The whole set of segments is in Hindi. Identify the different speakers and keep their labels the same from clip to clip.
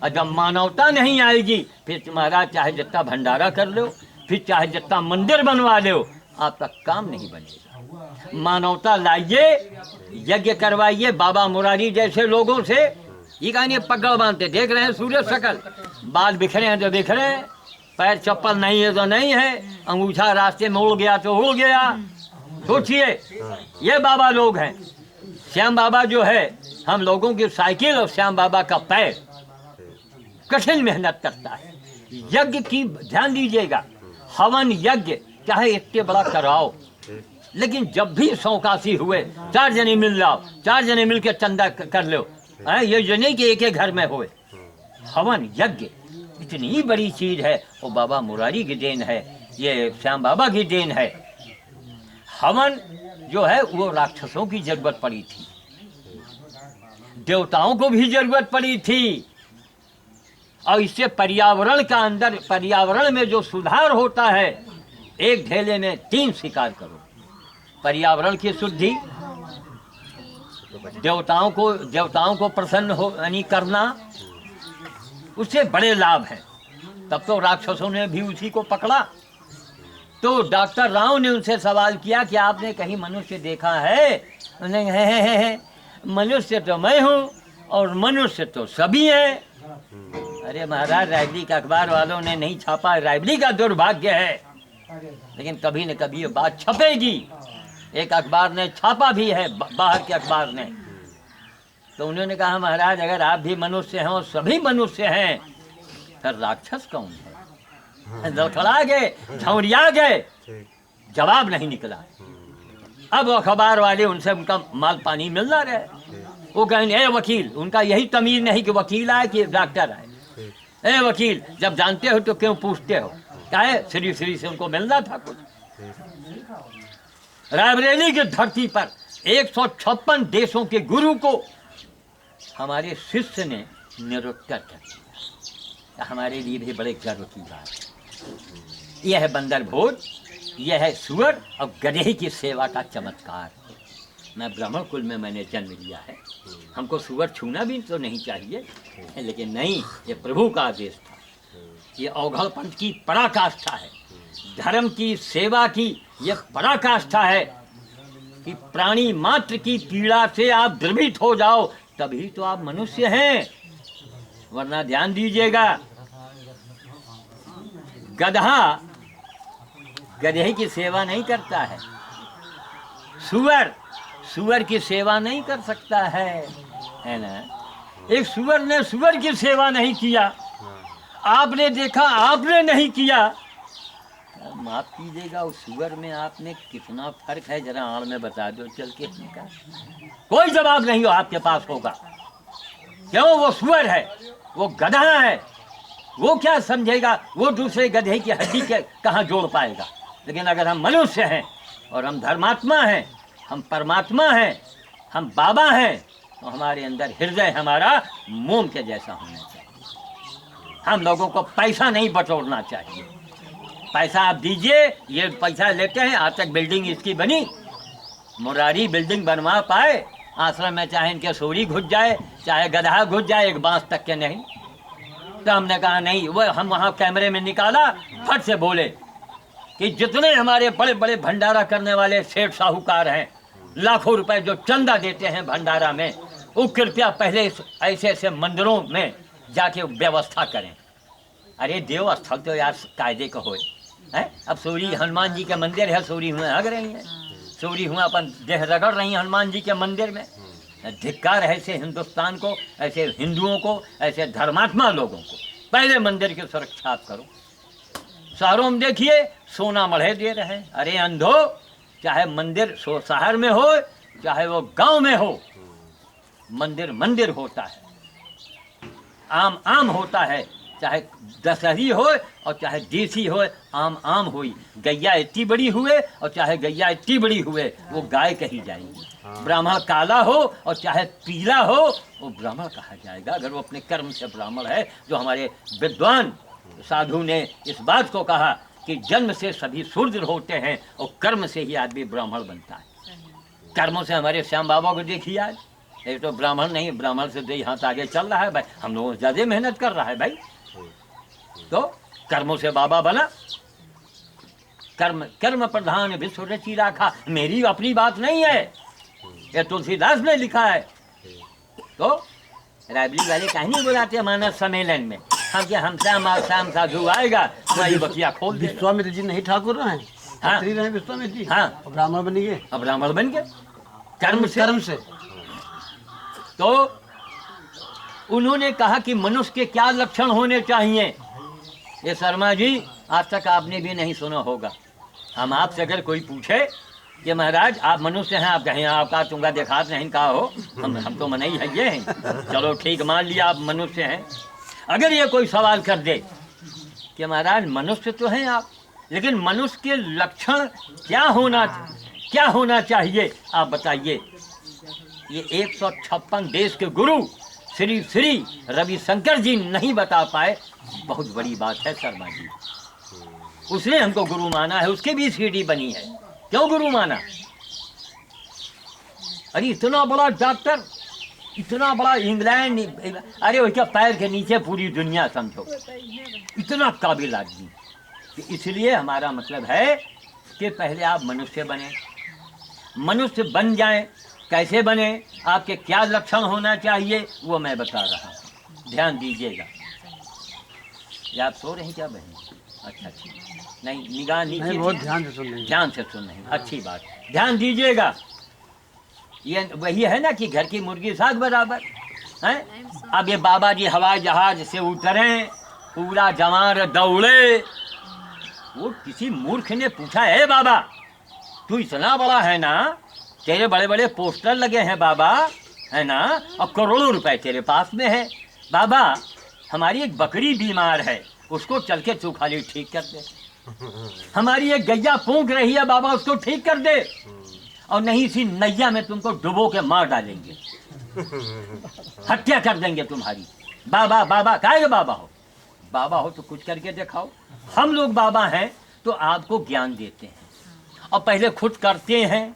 Speaker 1: और जब मानवता नहीं आएगी फिर तुम्हारा चाहे जितना भंडारा कर लो, फिर चाहे जितना मंदिर बनवा लो, आपका काम नहीं बनेगा। मानवता लाइए, यज्ञ करवाइए। बाबा मुरारी जैसे लोगों से ये कहानी पगड़ बांधते, देख रहे हैं सूर्य शकल, बाल बिखरे हैं तो बिखरे हैं, पैर चप्पल नहीं है तो नहीं है, अंगूठा रास्ते में उड़ गया तो उड़ गया। सोचिए, ये बाबा लोग हैं। श्याम बाबा जो है, हम लोगों की साइकिल और श्याम बाबा का पैर कठिन मेहनत करता है। यज्ञ की ध्यान दीजिएगा, हवन यज्ञ चाहे इतने बड़ा कराओ, लेकिन जब भी सौकासी हुए 4 जने मिल जाओ, 4 जने मिल के चंदा कर लो। ये जो नहीं कि एक एक घर में होए। हवन यज्ञ इतनी बड़ी चीज है, वो बाबा मुरारी की देन है, ये श्याम बाबा की देन है। हवन जो है वो राक्षसों की जरूरत पड़ी थी, देवताओं को भी जरूरत पड़ी थी, और इससे पर्यावरण का अंदर, पर्यावरण में जो सुधार होता है, एक ढेले में 3 शिकार करो। पर्यावरण की शुद्धि, देवताओं को प्रसन्न हो यानी करना, उससे बड़े लाभ हैं। तब तो राक्षसों ने भी उसी को पकड़ा। तो डॉक्टर राव ने उनसे सवाल किया कि आपने कहीं मनुष्य देखा है? उन्होंने है, मनुष्य तो मैं हूँ और मनुष्य तो सभी हैं। अरे महाराज, रायबली का अखबार वालों ने नहीं छापा, रायबली का दुर्भाग्य है, लेकिन कभी न कभी ये बात छपेगी। एक अखबार ने छापा भी है, बाहर के अखबार ने। तो उन्होंने कहा महाराज, अगर आप भी मनुष्य हैं और सभी मनुष्य हैं, फिर राक्षस कौन है? लड़खड़ा गए, झौरिया गए, जवाब नहीं निकला। अब अखबार वाले उनसे उनका माल पानी मिल रहा है। वो कहें, ए वकील, उनका यही तमीज नहीं कि वकील आए कि डॉक्टर आए। ए वकील, जब जानते हो तो क्यों पूछते हो? क्या है, श्री श्री से उनको मिलना था कुछ। रायबरेली की धरती पर 156 देशों के गुरु को हमारे शिष्य ने निरुत्तर कर दिया। हमारे लिए भी बड़े गर्व की बात है। यह है बंदर भोज, यह है सुअर और गधे की सेवा का चमत्कार। मैं ब्राह्मण कुल में मैंने जन्म लिया है, हमको सुअर छूना भी तो नहीं चाहिए, लेकिन नहीं, ये प्रभु का आदेश था। ये अवघड़ पंथ की पराकाष्ठा है, धर्म की सेवा की ये पराकाष्ठा है कि प्राणी मात्र की पीड़ा से आप द्रवित हो जाओ, तभी तो आप मनुष्य हैं। वरना ध्यान दीजिएगा, गधा गधे की सेवा नहीं करता है, सुअर की सेवा नहीं कर सकता है ना। एक सुअर ने सुअर की सेवा नहीं किया, आपने देखा, आपने नहीं किया। माफ कीजिएगा, उस सुअर में आपने कितना फर्क है, जरा आड़ में बता दो चल के। कोई जवाब नहीं हो आपके पास होगा। क्यों? वो सुअर है, वो गधा है, वो क्या समझेगा? वो दूसरे गधे की हड्डी के कहाँ जोड़ पाएगा? लेकिन अगर हम मनुष्य हैं और हम धर्मात्मा हैं, हम परमात्मा हैं, हम बाबा हैं, तो हमारे अंदर हृदय हमारा मोम के जैसा होना चाहिए। हम लोगों को पैसा नहीं बटोरना चाहिए। पैसा आप दीजिए, ये पैसा लेते हैं। आज तक बिल्डिंग इसकी बनी, मुरारी बिल्डिंग बनवा पाए आश्रम में, चाहे इनके सूरी घुस जाए, चाहे गधा घुस जाए, एक बांस तक के नहीं। तो हमने कहा नहीं, वो हम वहाँ कैमरे में निकाला, फट से बोले कि जितने हमारे बड़े बड़े भंडारा करने वाले सेठ साहूकार हैं, लाखों रुपए जो चंदा देते हैं भंडारा में, वो कृपया पहले ऐसे ऐसे मंदिरों में जाके व्यवस्था करें। अरे देव स्थल तो यार कायदे का हो है। अब सूरी हनुमान जी के मंदिर है, सूरी हुए हग रही हैं, सूरी हुआ अपन देह रगड़ रही हैं हनुमान जी के मंदिर में। धिक्कार है ऐसे हिंदुस्तान को, ऐसे हिंदुओं को, ऐसे धर्मात्मा लोगों को। पहले मंदिर की सुरक्षा आप करो। शहरों में देखिए सोना मढ़े दे रहे हैं। अरे अंधो, चाहे मंदिर शहर में हो चाहे वो गांव में हो, मंदिर मंदिर होता है, आम आम होता है। चाहे दशहरी हो और चाहे देसी हो, आम आम हुई। गैया इतनी बड़ी हुए और चाहे गैया इतनी बड़ी हुए, वो गाय कही जाएगी। ब्राह्मण काला हो और चाहे पीला हो, वो ब्राह्मण कहा जाएगा, अगर वो अपने कर्म से ब्राह्मण है। जो हमारे विद्वान साधु ने इस बात को कहा कि जन्म से सभी शूद्र होते हैं और कर्म से ही आदमी ब्राह्मण बनता है। कर्मों से हमारे श्याम बाबा को देखिए, आज ये तो ब्राह्मण नहीं, ब्राह्मण से 2 हाथ आगे चल रहा है भाई, हम लोगों से ज़्यादा मेहनत कर रहा है भाई। तो कर्मों से बाबा बना, कर्म कर्म प्रधान विश्व रची राखा, मेरी अपनी बात नहीं है, ये तुलसीदास ने लिखा है। तो राबड़ी वाले कहानी बुलाते हैं मानस सम्मेलन में, हम क्या हम शाम साधु आएगा तुम्हारी बकिया खोल दे।
Speaker 2: विश्वामित्र जी नहीं ठाकुर रहे,
Speaker 1: हाँ
Speaker 2: रहे विश्वामित्र जी,
Speaker 1: हाँ
Speaker 2: और ब्राह्मण बन गए,
Speaker 1: अब ब्राह्मण बन गए कर्म से। तो उन्होंने कहा कि मनुष्य के क्या लक्षण होने चाहिए, ये शर्मा जी आज तक आपने भी नहीं सुना होगा। हम आपसे अगर कोई पूछे कि महाराज आप मनुष्य हैं, आप कहें आपका तुमका देखात नहीं कहा हो, हम तो मना ही है ये हैं, चलो ठीक मान लिया आप मनुष्य हैं। अगर ये कोई सवाल कर दे कि महाराज मनुष्य तो हैं आप, लेकिन मनुष्य के लक्षण क्या होना चाहिए आप बताइए। ये 156 देश के गुरु श्री श्री रविशंकर जी नहीं बता पाए, बहुत बड़ी बात है शर्मा जी। उसने हमको गुरु माना है, उसके भी सीढ़ी बनी है, क्यों गुरु माना? अरे इतना बड़ा डॉक्टर, इतना बड़ा इंग्लैंड, अरे उसके पैर के नीचे पूरी दुनिया समझो, इतना काबिल आदमी। इसलिए हमारा मतलब है कि पहले आप मनुष्य बने, मनुष्य बन जाएं। कैसे बने, आपके क्या लक्षण होना चाहिए वो मैं बता रहा हूँ, ध्यान दीजिएगा। या आप सो रहे हैं क्या बहन? अच्छा ठीक, नहीं निगाह नीचे,
Speaker 2: बहुत ध्यान से सुन रहे हैं,
Speaker 1: ध्यान से सुन रहे हैं, अच्छी बात, ध्यान दीजिएगा। ये वही है ना कि घर की मुर्गी साग बराबर है। अब ये बाबा जी हवाई जहाज से उतरे, पूरा जवान दौड़े, वो किसी मूर्ख ने पूछा, है बाबा तू इतना बड़ा है ना, तेरे बड़े बड़े पोस्टर लगे हैं बाबा, है ना, और करोड़ों रुपए तेरे पास में है, बाबा हमारी एक बकरी बीमार है, उसको चल के तू खाली ठीक कर दे। हमारी एक गैया फूंक रही है बाबा, उसको ठीक कर दे, और नहीं इसी नैया में तुमको डुबो के मार डालेंगे, हत्या कर देंगे तुम्हारी। बाबा बाबा काहे बाबा हो, बाबा हो तो कुछ करके दिखाओ। हम लोग बाबा हैं तो आपको ज्ञान देते हैं, और पहले खुद करते हैं,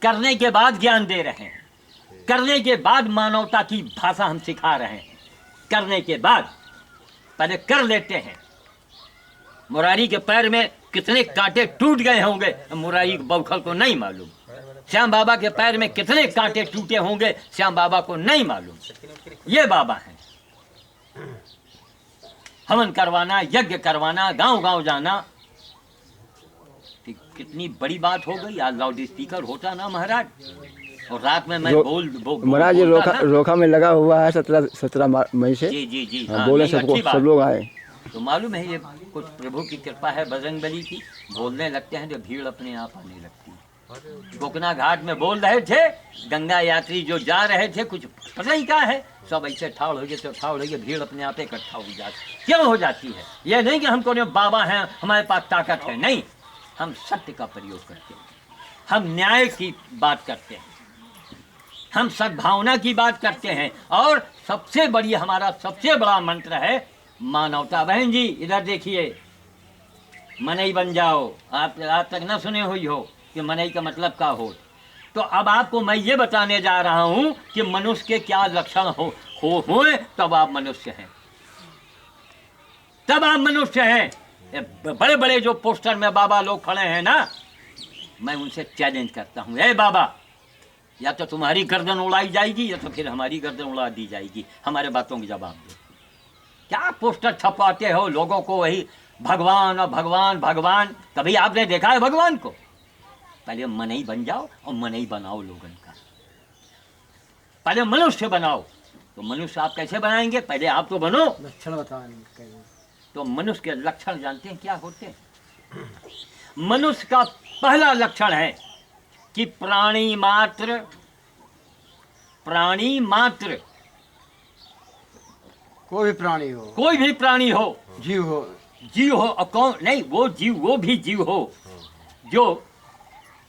Speaker 1: करने के बाद ज्ञान दे रहे हैं, करने के बाद मानवता की भाषा हम सिखा रहे हैं, करने के बाद पहले कर लेते हैं। मुरारी के पैर में कितने कांटे टूट गए होंगे मुरारी बौखल को नहीं मालूम, श्याम बाबा के पैर में कितने कांटे टूटे होंगे श्याम बाबा को नहीं मालूम। ये बाबा हैं। हवन करवाना, यज्ञ करवाना, गांव गांव जाना, कितनी बड़ी बात हो गई। आज लाउड स्पीकर होता ना महाराज, और रात में मैं
Speaker 3: महाराज ये रोका में लगा हुआ है 17 मई से।
Speaker 1: जी जी जी,
Speaker 3: हाँ, बोले सब लोग आए
Speaker 1: तो मालूम है ये कुछ प्रभु की कृपा है, बजरंगबली की। बोलने लगते हैं तो भीड़ अपने आप आने लगती है। कोकना घाट में बोल रहे थे, गंगा यात्री जो जा रहे थे, कुछ पता ही क्या है, सब ऐसे ठाड़ हो गए तो ठाड़ हो गए, भीड़ अपने आप इकट्ठा हो जाती। क्यों हो जाती है? ये नहीं कि हमको बाबा हैं हमारे पास ताकत है, नहीं, हम सत्य का प्रयोग करते हैं, हम न्याय की बात करते हैं, हम सद्भावना की बात करते हैं, और सबसे बड़ी हमारा सबसे बड़ा मंत्र है मानवता। बहन जी इधर देखिए, मनई बन जाओ। आप आज तक न सुने हुई हो कि मनई का मतलब क्या हो। तो अब आपको मैं ये बताने जा रहा हूं कि मनुष्य के क्या लक्षण हुए तब आप मनुष्य हैं, तब आप मनुष्य हैं। बड़े बड़े जो पोस्टर में बाबा लोग खड़े हैं ना, मैं उनसे चैलेंज करता हूं, ए बाबा, या तो तुम्हारी गर्दन उड़ाई जाएगी या तो फिर हमारी गर्दन उड़ा दी जाएगी, हमारे बातों के जवाब दो। क्या पोस्टर छपवाते हो लोगों को, वही भगवान और भगवान भगवान। कभी आपने देखा है भगवान को? पहले मनई बन जाओ और मनई बनाओ लोगन का, पहले मनुष्य बनाओ। तो मनुष्य आप कैसे बनाएंगे? पहले आप तो बनो,
Speaker 2: लक्षण बताएंगे।
Speaker 1: तो मनुष्य के लक्षण जानते हैं क्या होते हैं? मनुष्य का पहला लक्षण है कि प्राणी मात्र
Speaker 2: कोई भी प्राणी हो,
Speaker 1: कोई भी प्राणी हो,
Speaker 2: जीव हो,
Speaker 1: और कौन नहीं, वो भी जीव हो जो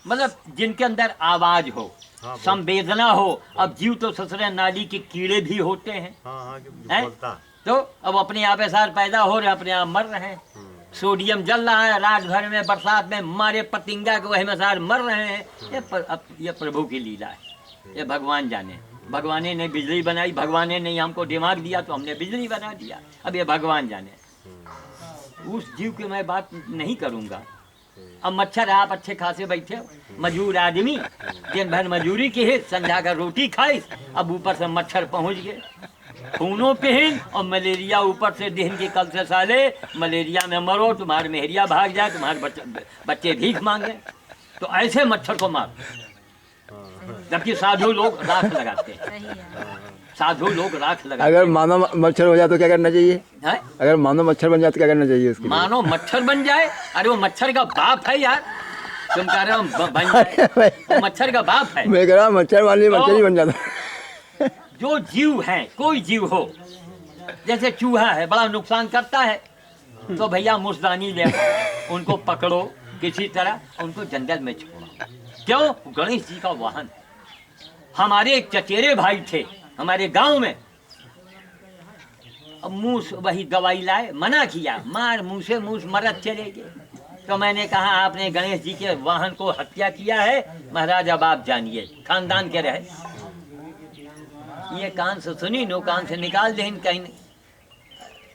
Speaker 1: मतलब जिनके अंदर आवाज हो, संवेदना हो। अब जीव तो ससुरे नाली के कीड़े भी होते हैं, तो अब अपने आप सार पैदा हो रहे, अपने आप मर रहे हैं। सोडियम जल रहा है रात भर में, बरसात में मारे पतिंगा के वही मसार मर रहे हैं। ये प्रभु की लीला है, ये भगवान जाने। भगवान ने बिजली बनाई, भगवान ने हमको दिमाग दिया तो हमने बिजली बना दिया। अब ये भगवान जाने, उस जीव की मैं बात नहीं करूँगा। अब मच्छर आप अच्छे खासे बैठे हो, मजदूर आदमी दिन भर मजदूरी की है, संध्या का रोटी खाई, अब ऊपर से मच्छर पहुंच गए, खूनों पहन और मलेरिया ऊपर से दिन की कल से साले मलेरिया में मरो, तुम्हारे मेहरिया भाग जाए, तुम्हारे बच्चे भीख मांगे, तो ऐसे मच्छर को मारो। जबकि साधु लोग राख लगाते हैं, साधु लोग राख लगाते।
Speaker 3: अगर मानो मच्छर हो जाए तो क्या करना चाहिए?
Speaker 1: हैं?
Speaker 3: अगर मानो मच्छर बन जाए तो क्या करना चाहिए उसके लिए?
Speaker 1: मानो मच्छर बन जाए, अरे वो मच्छर का बाप है यार, तुम कह रहे हो बन जाए, वो मच्छर का बाप है।
Speaker 3: मैं कह रहा हूँ मच्छर वाली मच्छर ही बन जाता।
Speaker 1: जो जीव है, कोई जीव हो, जैसे चूहा है बड़ा नुकसान करता है, तो भैया मुर्दानी ले उनको पकड़ो किसी तरह, उनको जंगल में छोड़ो। क्यों? गणेश जी का वाहन। हमारे एक चचेरे भाई थे हमारे गांव में, अब मुंह वही दवाई लाए, मना किया, मार मुंह से मुंह मरद चले गए। तो मैंने कहा आपने गणेश जी के वाहन को हत्या किया है महाराज, अब आप जानिए, खानदान के रहे। ये कान से सुनी, नो कान से निकाल दे। कहीं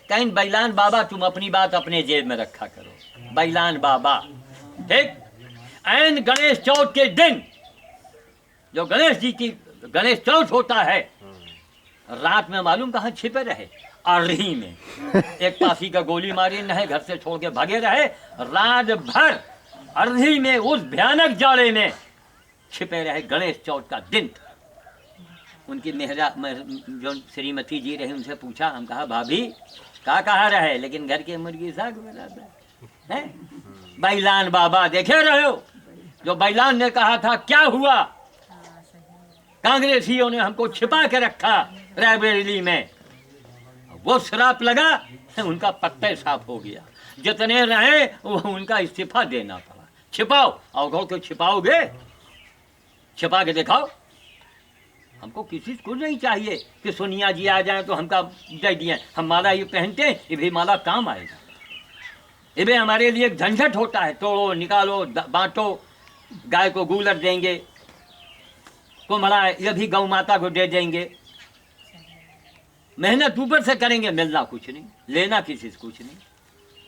Speaker 1: कहीं बैलान बाबा, तुम अपनी बात अपने जेब में रखा करो, बैलान बाबा। ठीक, एन गणेश चौथ के दिन, जो गणेश जी की गणेश चौथ होता है, रात में मालूम कहाँ छिपे रहे? अरही में। एक पासी का गोली मारी नहीं, घर से छोड़ के भागे रहे, रात भर अरही में उस भयानक जाड़े में छिपे रहे। गणेश चौथ का दिन था। उनकी मेहरा जो श्रीमती जी रही, उनसे पूछा, हम कहा भाभी कहाँ रहे? लेकिन घर के मुर्गी साग बना है। बैलान बाबा देखे रहे हो, जो बैलान ने कहा था क्या हुआ? कांग्रेसियों ने हमको छिपा के रखा रायबरेली में, वो श्राप लगा, उनका पत्ता साफ हो गया। जितने रहे वो उनका इस्तीफा देना पड़ा। छिपाओ, अवघड़ को छिपाओगे, छिपा के दिखाओ। हमको किसी को नहीं चाहिए कि सोनिया जी आ जाए तो हमका दे दिए। हम माला ये पहनते हैं, ये भी माला काम आएगा। ये भी हमारे लिए एक झंझट होता है, तोड़ो निकालो बांटो, गाय को गूलर देंगे, कुम्हड़ा ये भी गौ माता को दे देंगे। मेहनत ऊपर से करेंगे, मिलना कुछ नहीं, लेना किसी से कुछ नहीं।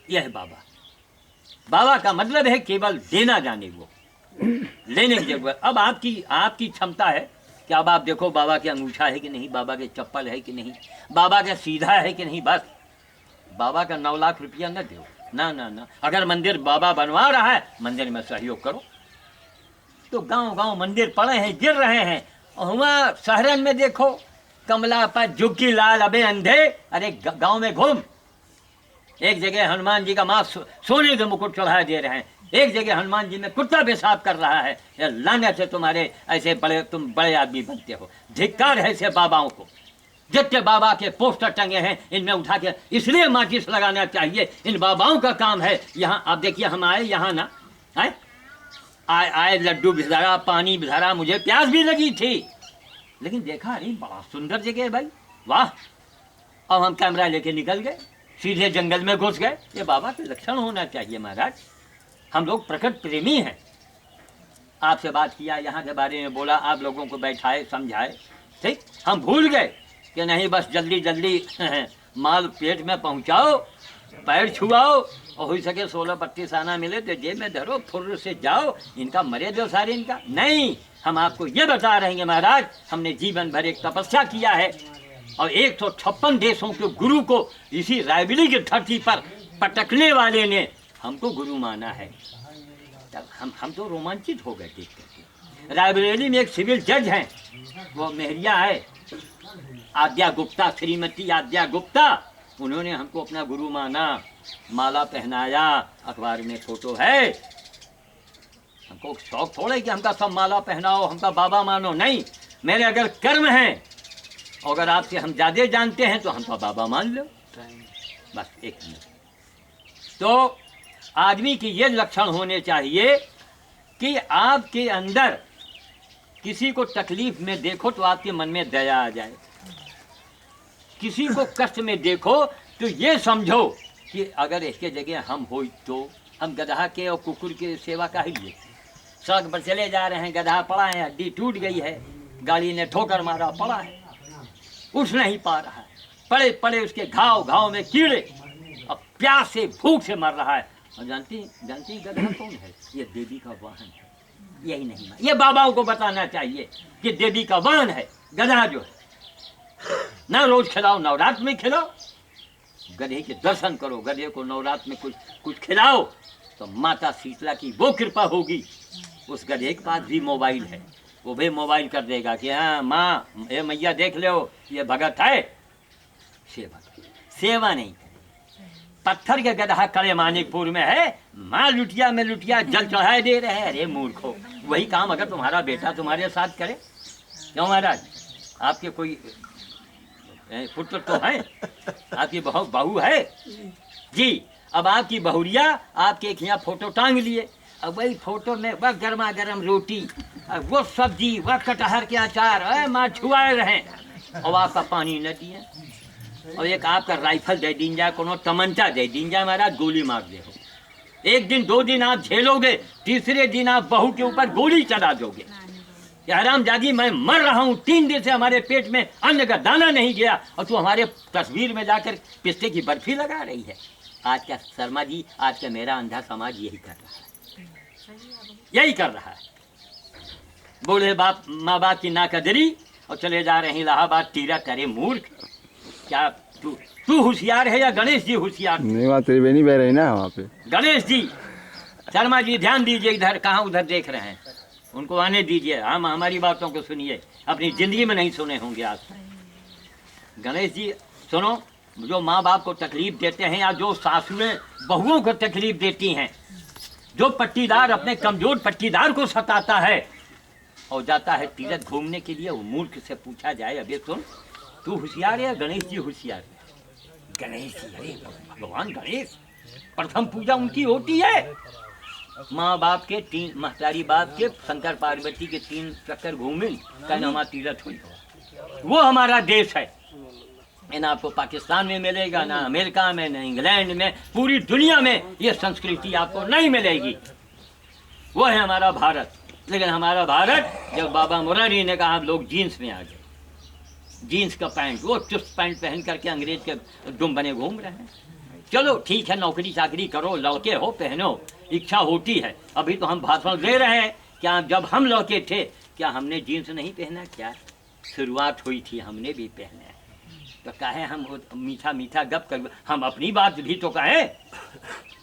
Speaker 1: यह है बाबा। बाबा का मतलब है केवल देना जाने को, लेने की जरूरत। अब आपकी क्षमता है कि अब आप देखो बाबा के अंगूठा है कि नहीं, बाबा के चप्पल है कि नहीं, बाबा का सीधा है कि नहीं। बस बाबा का 9 लाख रुपया न दो, ना ना ना। अगर मंदिर बाबा बनवा रहा है, मंदिर में सहयोग करो। तो गांव गांव मंदिर पड़े हैं, गिर रहे हैं। और वहाँ शहरन में देखो, कमला पर झुग्गी लाल अबे अंधे, अरे गांव में घूम, एक जगह हनुमान जी का माँ सोने के मुकुट चढ़ा दे रहे हैं, एक जगह हनुमान जी में कुत्ता पेशाब कर रहा है। लाने से तुम्हारे ऐसे बड़े, तुम बड़े आदमी बनते हो। धिक्कार है ऐसे बाबाओं को। जितने बाबा के पोस्टर टंगे हैं, इनमें उठा के इसलिए माचिस लगाना चाहिए। इन बाबाओं का काम है। यहाँ आप देखिए, हम आए यहाँ ना, आए लड्डू भी धरा, पानी भी धरा, मुझे प्यास भी लगी थी, लेकिन देखा अरे बड़ा सुंदर जगह है भाई, वाह। अब हम कैमरा लेके निकल गए, सीधे जंगल में घुस गए। ये बाबा के लक्षण होना चाहिए महाराज। हम लोग प्रकृति प्रेमी हैं। आपसे बात किया, यहाँ के बारे में बोला, आप लोगों को बैठाए, समझाए, ठीक। हम भूल गए कि नहीं बस जल्दी जल्दी माल पेट में पहुँचाओ, पैर छुआओ, और हो सके 16-32 आना मिले तो जेब में धरो, फुर्र से जाओ, इनका मरे दो सारे इनका। नहीं, हम आपको ये बता रहे हैं महाराज, हमने जीवन भर एक तपस्या किया है और 156 देशों के गुरु को इसी रायबरेली की धरती पर पटकने वाले ने हमको गुरु माना है। तब हम तो रोमांचित हो गए देख करके। रायबरेली में एक सिविल जज हैं, वो मेहरिया है, आद्या गुप्ता, श्रीमती आद्या गुप्ता, उन्होंने हमको अपना गुरु माना, माला पहनाया, अखबार में फोटो है। हमको शौक थोड़ा है कि हमका सब माला पहनाओ, हमका बाबा मानो, नहीं। मेरे अगर कर्म हैं, अगर आपसे हम ज़्यादा जानते हैं तो हमका बाबा मान लो, बस। एक मिनट। तो आदमी की ये लक्षण होने चाहिए कि आपके अंदर किसी को तकलीफ में देखो तो आपके मन में दया आ जाए, किसी को कष्ट में देखो तो ये समझो कि अगर इसके जगह हम हो तो हम गधा के और कुकुर के सेवा का ही लिए। सड़क पर चले जा रहे हैं, गधा पड़ा है, हड्डी टूट गई है, गाड़ी ने ठोकर मारा, पड़ा है, उठ नहीं पा रहा है, पड़े पड़े उसके घाव घाव में कीड़े, अब प्यास से भूख से मर रहा है। और जानती गधा कौन है? ये देवी का वाहन है। यही नहीं, ये बाबाओं को बताना चाहिए कि देवी का वाहन है गधा जो है। ना रोज खिलाओ, नवरात्र में खिलाओ, गधे के दर्शन करो, गधे को नवरात्र में कुछ खिलाओ तो माता शीतला की वो कृपा होगी। उस गधे के पास भी मोबाइल है, वो भी मोबाइल कर देगा कि हाँ माँ, ये मैया देख लो, ये भगत है। सेवा नहीं। पत्थर के गधा कड़े मानिकपुर में है, माँ लुटिया में लुटिया जल चढ़ाए दे रहे हैं। अरे मूर्खो, वही काम अगर तुम्हारा बेटा तुम्हारे साथ करे। क्यों महाराज, आपके कोई पुत्र तो है, आपकी बहू है जी। अब आपकी बहुरिया आपके यहाँ फोटो टांग लिए, अब वही फोटो में वह गर्मा गर्म रोटी, वो सब्जी, वह कटहर के अचार माँ छुआए रहे, और आपका पानी न दिए, और एक आपका राइफल दे दीन जाए, कोनो तमंचा दे दीन जाए, महाराज गोली मार दे हो। एक दिन 2 दिन आप झेलोगे, तीसरे दिन आप बहू के ऊपर गोली चला दोगे। हरामजादी, मैं मर रहा हूँ, 3 दिन से हमारे पेट में अन्न का दाना नहीं गया, और तू हमारे तस्वीर में जाकर पिस्ते की बर्फी लगा रही है। आज का शर्मा जी, आज का मेरा अंधा समाज यही कर रहा है, यही कर रहा है। बोले बाप माँ बाप की नाकदरी, और चले जा रहे हैं इलाहाबाद तीरथ। करे मूर्ख, क्या तू होशियार है या गणेश जी होशियार?
Speaker 3: नहीं, वहाँ त्रिवेणी बह रही ना वहाँ पे।
Speaker 1: गणेश जी, शर्मा जी ध्यान दीजिए, इधर कहाँ उधर देख रहे हैं, उनको आने दीजिए। हम हमारी बातों को सुनिए, अपनी जिंदगी में नहीं सुने होंगे आज। गणेश जी सुनो, जो माँ बाप को तकलीफ देते हैं, या जो सासुएं बहुओं को तकलीफ देती हैं, जो पट्टीदार अपने कमजोर पट्टीदार को सताता है और जाता है तीरथ घूमने के लिए, वो मूर्ख से पूछा जाए, अबे सुन, तू होशियार है या गणेश जी होशियार है? गणेश जी, अरे भगवान गणेश, प्रथम पूजा उनकी होती है। माँ बाप के 3 महतारी बाप के शंकर पार्वती के 3 चक्कर घूमे, कहना हमारा तीरथ हुई। वो हमारा देश है, ना आपको पाकिस्तान में मिलेगा, ना अमेरिका में, ना इंग्लैंड में, पूरी दुनिया में ये संस्कृति आपको नहीं मिलेगी। वो है हमारा भारत। लेकिन हमारा भारत, जब बाबा मुरारी ने कहा, आप लोग जीन्स में आ गए, जीन्स का पैंट, वो चुस्त पैंट पहन करके अंग्रेज के दुम बने घूम रहे हैं। चलो ठीक है, नौकरी चाकरी करो, लौके हो, पहनो, इच्छा होती है। अभी तो हम भाषण दे रहे हैं, क्या जब हम लौके थे क्या हमने जीन्स नहीं पहना? क्या शुरुआत हुई थी, हमने भी पहने। तो कहे हम मीठा मीठा गप कर, हम अपनी बात भी तो कहें।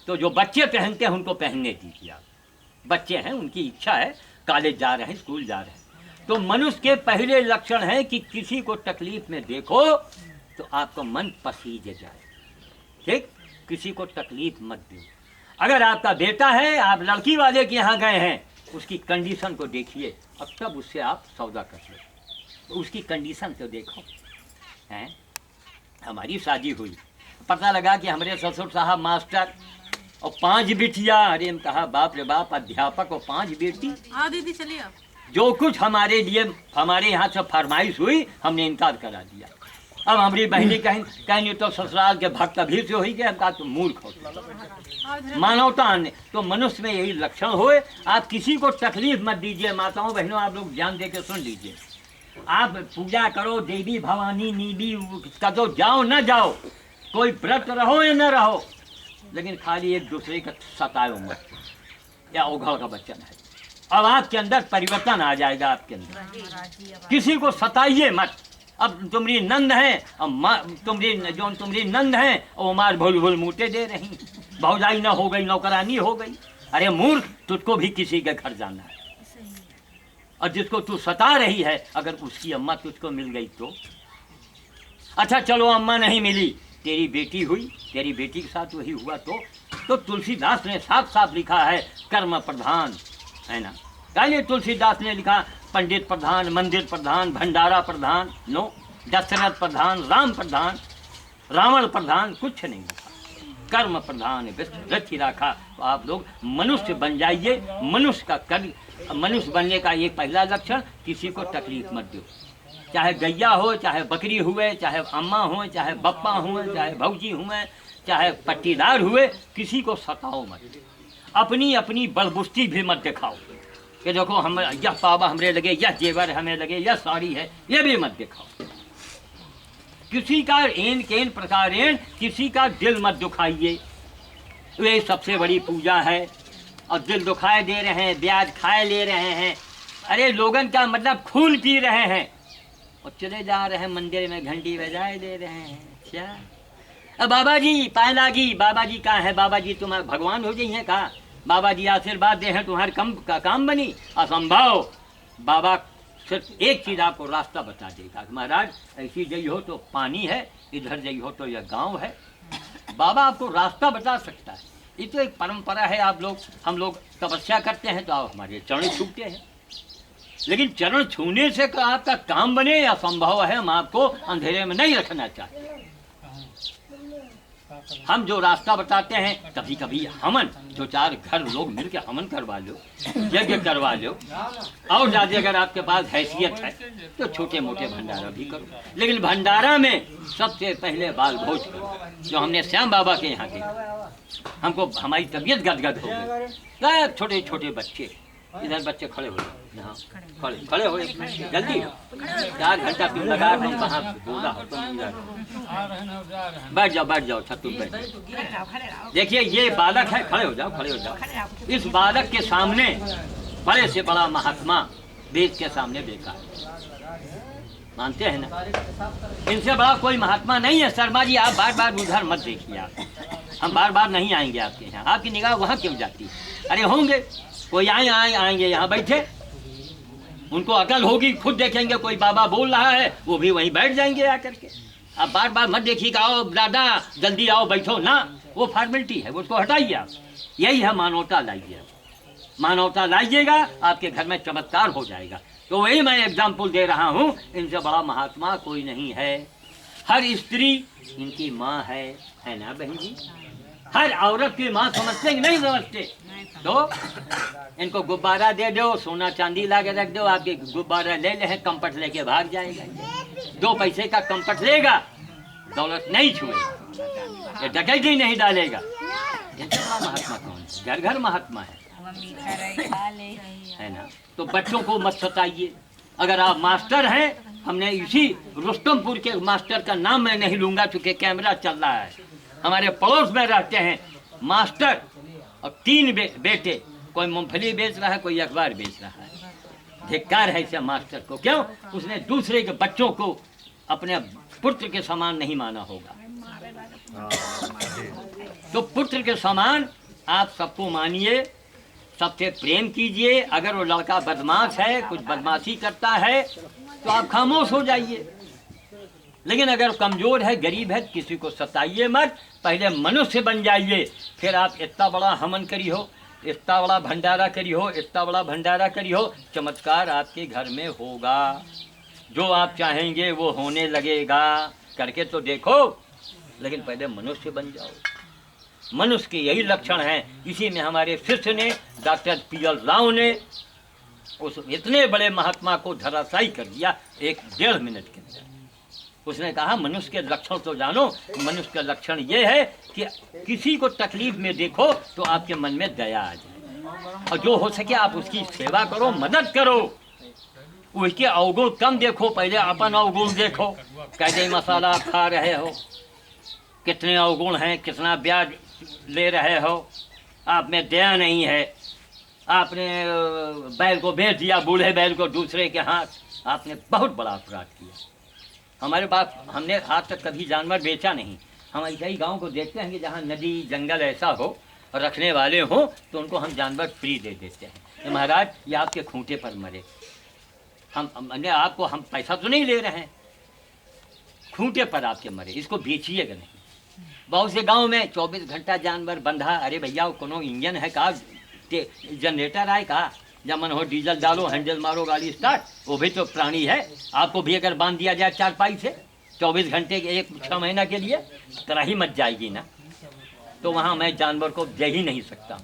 Speaker 1: तो जो बच्चे पहनते हैं उनको पहनने दीजिए। आप बच्चे हैं, उनकी इच्छा है, कॉलेज जा रहे हैं, स्कूल जा रहे हैं। तो मनुष्य के पहले लक्षण है कि किसी को तकलीफ में देखो तो आपका मन पसीज जाए। ठीक, किसी को तकलीफ मत दो। अगर आपका बेटा है, आप लड़की वाले के यहाँ गए हैं, उसकी कंडीशन को देखिए और तब उससे आप सौदा कर लो। उसकी कंडीशन तो देखो। हैं, हमारी शादी हुई, पता लगा कि हमारे ससुर साहब मास्टर और 5 बिटिया। अरे हम कहा बाप रे बाप, अध्यापक और 5 बेटी।
Speaker 4: हाँ दीदी चलिए आप।
Speaker 1: जो कुछ हमारे लिए, हमारे यहाँ से फरमाइश हुई, हमने इनकार करा दिया। अब हमारी बहनी कहीं तो ससुराल के भक्त अभी से हो ही गए। हम कहा तुम मूर्ख हो, मानवता आने। तो मनुष्य में यही लक्षण होए, आप किसी को तकलीफ मत दीजिए। माताओं बहनों, आप लोग ध्यान दे के सुन लीजिए। आप पूजा करो, देवी भवानी नीली कदो जाओ न जाओ, कोई व्रत रहो या न रहो, लेकिन खाली एक दूसरे का सताओ मत, या ओघड़ का वचन है। अब आपके अंदर परिवर्तन आ जाएगा। आपके अंदर किसी को सताइए मत। अब तुम्हारी नंद है, तुम्हारी नंद है, और मार भूल भूल मूटे दे रही, भौजाई न हो गई, नौकरानी हो गई। अरे मूर्ख, तुझको भी किसी के घर जाना है। और जिसको तू सता रही है, अगर उसकी अम्मा तुझको मिल गई तो अच्छा, चलो अम्मा नहीं मिली, तेरी बेटी हुई, तेरी बेटी के साथ वही हुआ तो तुलसीदास ने साफ साफ लिखा है, कर्म प्रधान है ना। पहले तुलसीदास ने लिखा पंडित प्रधान, मंदिर प्रधान, भंडारा प्रधान, नो, दशरथ प्रधान, राम प्रधान, रावण प्रधान, कुछ नहीं लिखा। कर्म प्रधान रखी रखा। तो आप लोग मनुष्य बन जाइए। मनुष्य बनने का एक पहला लक्षण, किसी को तकलीफ मत दो। चाहे गैया हो, चाहे बकरी हुए, चाहे अम्मा हो, चाहे बप्पा हुए, चाहे भौजी हुए, चाहे पट्टीदार हुए, किसी को सताओ मत। अपनी अपनी बलबुस्ती भी मत दिखाओ। कि देखो हम यह पावा हमरे लगे, यह जेवर हमें लगे, यह साड़ी है, ये भी मत दिखाओ। किसी का एन केन प्रकारेण किसी का दिल मत दुखाइए, ये सबसे बड़ी पूजा है। और दिल दुखाए दे रहे हैं, ब्याज खाए ले रहे हैं, अरे लोगन का मतलब खून पी रहे हैं और चले जा रहे हैं मंदिर में घंटी बजाए दे रहे हैं। क्या अब बाबा जी पाए लागी, बाबा जी कहाँ है, बाबा जी तुम्हारे भगवान हो गई हैं कहा, बाबा जी आशीर्वाद दे हैं तुम्हारे काम बनी, असंभव। बाबा सिर्फ एक चीज़ आपको रास्ता बता देगा कि महाराज ऐसी जई हो तो पानी है, इधर जई हो तो यह गांव है। बाबा आपको रास्ता बता सकता है। ये तो एक परंपरा है, हम लोग तपस्या करते हैं तो आप हमारे चरण छूते हैं, लेकिन चरण छूने से आपका काम बने या संभव है, हम आपको अंधेरे में नहीं रखना चाहते। हम जो रास्ता बताते हैं, कभी कभी हमन 2-4 घर लोग मिलकर हमन करवा लो, यज्ञ करवा लो, और ज्यादा अगर आपके पास हैसियत है तो छोटे मोटे भंडारा भी करो, लेकिन भंडारा में सबसे पहले बाल भोज करो। जो हमने श्याम बाबा के यहाँ देखा, हमको हमारी तबीयत गदगद हो गई। छोटे छोटे बच्चे, इधर बच्चे खड़े हो गए, यहाँ खड़े हो, जल्दी 4 घंटा तुम लगा रहे हो, वहाँ बोला हो तुम बैठ जाओ छत बैठ। देखिए ये बालक है, खड़े हो जाओ। इस बालक के सामने बड़े से बड़ा महात्मा देश के सामने बेकार, मानते हैं ना, इनसे बड़ा कोई महात्मा नहीं है। शर्मा जी आप बार बार उधर मत देखिए, आप हम बार बार नहीं आएंगे आपके यहाँ, आपकी निगाह वहाँ क्यों जाती है? अरे होंगे कोई आएंगे यहाँ बैठे, उनको अकल होगी, खुद देखेंगे कोई बाबा बोल रहा है वो भी वहीं बैठ जाएंगे आकर के। अब बार बार मत देखिएगा, आओ दादा जल्दी आओ बैठो ना, वो फॉर्मेलिटी है, उसको हटाइए आप। यही है मानवता लाइए, मानवता लाइएगा, आपके घर में चमत्कार हो जाएगा। तो वही मैं एग्जाम्पल दे रहा हूँ, इनसे बड़ा महात्मा कोई नहीं है। हर स्त्री इनकी माँ है ना बहन जी? हर औरत की माँ समझते कि नहीं समझते? तो इनको गुब्बारा दे दो, सोना चांदी ला के रख दो, आपके गुब्बारा ले ले, कंपट लेके भाग जाएगा। 2 पैसे का कंपट लेगा, दौलत नहीं छुएगा, ये डकैती नहीं डालेगा। महात्मा कौन? घर घर महात्मा है ना। तो बच्चों को मत सताइए। अगर आप मास्टर हैं, हमने इसी रुस्तमपुर के मास्टर का नाम मैं नहीं लूंगा क्योंकि कैमरा चल रहा है, हमारे पड़ोस में रहते हैं मास्टर और 3 बेटे, कोई मूंगफली बेच रहा है, कोई अखबार बेच रहा है। धिक्कार है ऐसे मास्टर को। क्यों? उसने दूसरे के बच्चों को अपने पुत्र के समान नहीं माना होगा। तो पुत्र के समान आप सबको मानिए, सबसे प्रेम कीजिए। अगर वो लड़का बदमाश है, कुछ बदमाशी करता है, तो आप खामोश हो जाइए। लेकिन अगर कमजोर है, गरीब है, किसी को सताइए मत, पहले मनुष्य बन जाइए, फिर आप इतना बड़ा हवन करी हो, इतना बड़ा भंडारा करी हो, इतना बड़ा भंडारा करी हो, चमत्कार आपके घर में होगा। जो आप चाहेंगे वो होने लगेगा। करके तो देखो, लेकिन पहले मनुष्य बन जाओ। मनुष्य के यही लक्षण हैं। इसी में हमारे शिष्य ने, डॉक्टर PL राव ने उस इतने बड़े महात्मा को धराशायी कर दिया 1-1.5 मिनट के अंदर। उसने कहा मनुष्य के लक्षण तो जानो, मनुष्य का लक्षण ये है कि किसी को तकलीफ में देखो तो आपके मन में दया आ जाए, और जो हो सके आप उसकी सेवा करो, मदद करो। उसके अवगुण कम देखो, पहले अपन अवगुण देखो। कैसे मसाला खा रहे हो, कितने अवगुण हैं, कितना ब्याज ले रहे हो, आप में दया नहीं है, आपने बैल को बेच दिया, बूढ़े बैल को दूसरे के हाथ, आपने बहुत बड़ा अपराध किया। हमारे पास हमने आज तक कभी जानवर बेचा नहीं। हम ऐसे ही गाँव को देखते हैं कि जहाँ नदी जंगल ऐसा हो और रखने वाले हों तो उनको हम जानवर फ्री दे देते हैं कि महाराज ये आपके खूंटे पर मरे। हमने आपको, हम पैसा तो नहीं ले रहे हैं, खूंटे पर आपके मरे, इसको बेचिएगा नहीं। बहुत से गांव में 24 घंटा जानवर बंधा। अरे भैया कोनो इंजन है का, जनरेटर है का, जब मन हो डीजल डालो, हैंडल मारो, गाड़ी स्टार्ट, वो भी तो प्राणी है। आपको भी अगर बांध दिया जाए चारपाई से 24 घंटे के 6 महीना के लिए, तरह ही मच जाएगी ना। तो वहाँ मैं जानवर को दे ही नहीं सकता।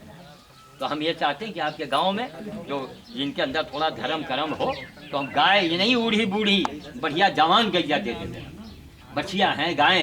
Speaker 1: तो हम ये चाहते हैं कि आपके गांव में जो जिनके अंदर थोड़ा धर्म कर्म हो, तो हम गाय, ये नहीं बूढ़ी बूढ़ी, बढ़िया जवान गैया दे देते हैं। बछिया हैं, गाय